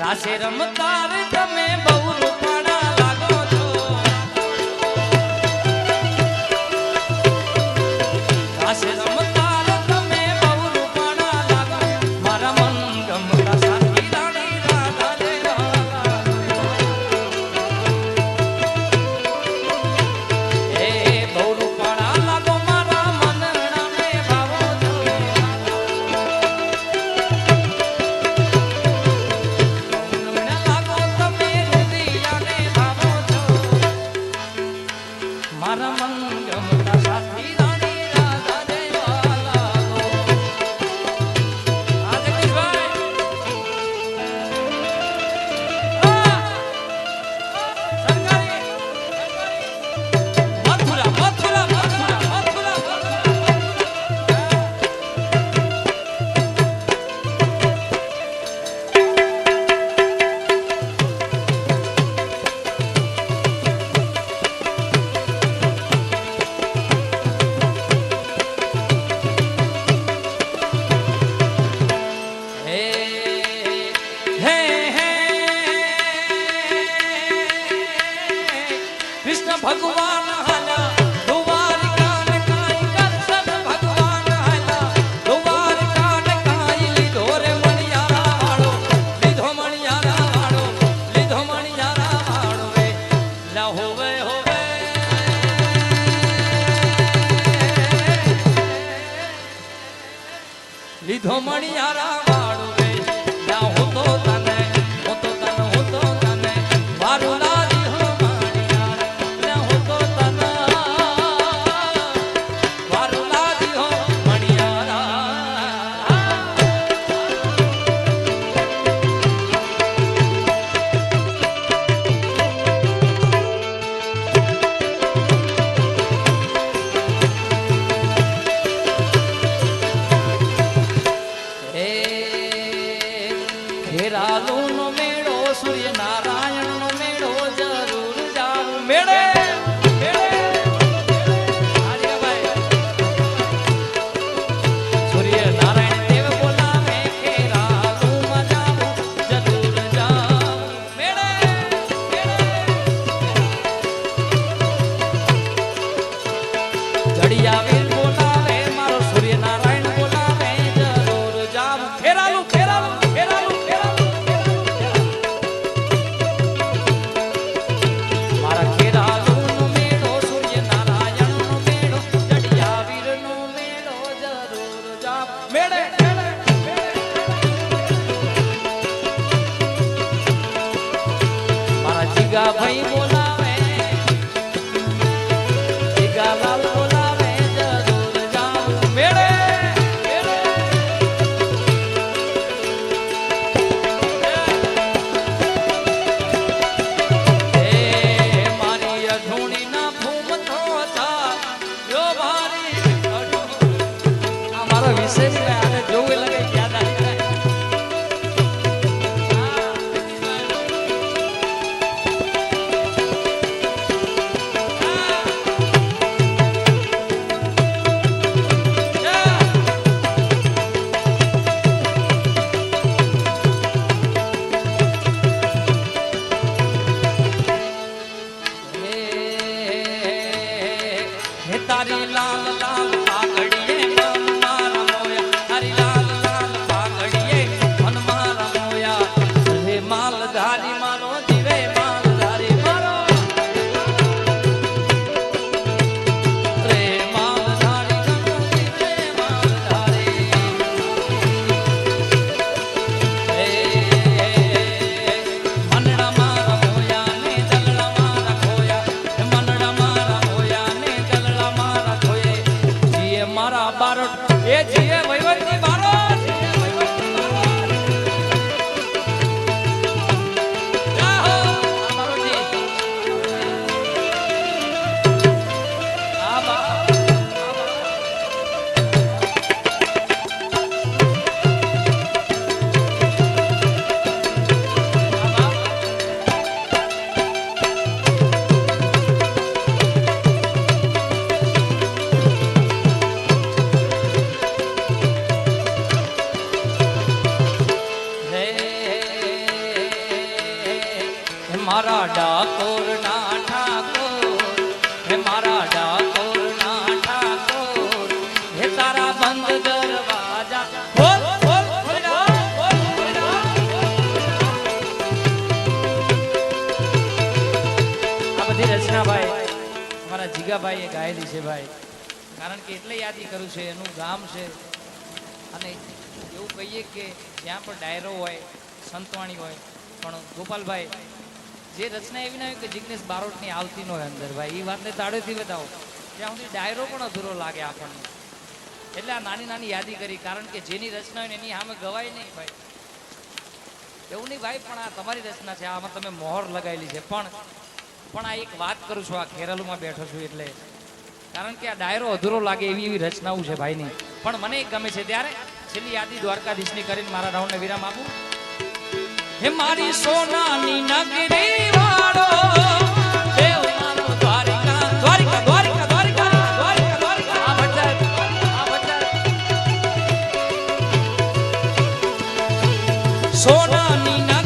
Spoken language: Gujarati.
રાસે રમતા રે તમે બહુ રૂપાળા લાગો છો રાસે રમતા રે તમે બહુ રૂપાળા લાગો મારા મન ગમતા સાથી રાણી રાધા દેવા એ બહુ રૂપાળા લાગો મારા મન નામે ભાવો છો મારા મન ગમતા સાથી રાણી રાધા દેવા લાગો આ જગદીશભાઈ મથુરા મથુરા મથુરા મથુરા કૃષ્ણ ભગવાન હાલા દ્વારકા ને કાઈ કૃષ્ણ ભગવાન હાલા દ્વારકા ને કાઈ લીધો રે મણિયારા વાળો લીધો મણિયારા વાળો લીધો મણિયારા વાળો રે લા હોવે હોવે લીધો મણિયારા વાળો રે લા હોતો તને મારું લાદી હો મણિયારા હોતો તને મારું લાદી હો મણિયારા એ ખેરાલુ નો મેળો સૂર્યનારાયણ નો મેળો જરૂર જાવ મેળે સૂર્યનારાયણ દેવ બોલાવે ખેરાલુમાં જાવ જરૂર જાવ મેળે જડિયા વીર બોલાવે મારો સૂર્યનારાયણ બોલાવે જરૂર જાવ ખેરાલુ ખેરાલુ ખેરાલુ ખેરાલુ મારા ખેરાલુનો મેળો સૂર્યનારાયણનો મેળો જડિયા વીરનો મેળો જરૂર જાવ મેળે મારા જીગાભાઈ બોલાવે જીગાલાલ બોલાવે જરૂર જાવ મેળે મારી અઢોણી ના ભૂમ થતા જો મારી આ મારો વિશેષ આને જોવે લાગે યાદ આવી જાય મારા ડાકોર ના ઠાકોર હે મારા ડાકોર ના ઠાકોર હે તારા બંધ દરવાજા ખોલ ખોલ ખોલ્યા ખોલ ખોલ્યા આ બધી રચના ભાઈ અમારા જીગાભાઈએ ગાયેલી છે ભાઈ કારણ કે એટલે યાદી કરું છે એનું ગામ છે અને એવું કહીએ કે જ્યાં પણ ડાયરો હોય સંતવાણી હોય પણ ગોપાલભાઈ જે રચના એવી ના હોય કે જિગ્નેશ બારોટની આવતી ન હોય અંદર ભાઈ એ વાતને તાળેથી બતાવો ત્યાં સુધી ડાયરો પણ અધૂરો લાગે આપણને એટલે આ નાની નાની યાદી કરી કારણ કે જેની રચના હોય ને એની સામે ગવાય નહીં ભાઈ એવું નહીં ભાઈ પણ આ તમારી રચના છે આમાં તમે મોહર લગાવેલી છે પણ આ એક વાત કરું છું આ ખેરાલુમાં બેઠો છું એટલે કારણ કે આ ડાયરો અધૂરો લાગે એવી એવી રચનાઓ છે ભાઈની પણ મને એક ગમે છે ત્યારે છેલ્લી યાદી દ્વારકાધીશની કરીને મારા રાઉન્ડને વિરામ આપું હે મારી સોનાની નગરી વાળો દેવ મારો દ્વારિકા દ્વારિકા દ્વારિકા દ્વારિકા દ્વારિકા દ્વારિકા આ બજાર સોનાની નગરી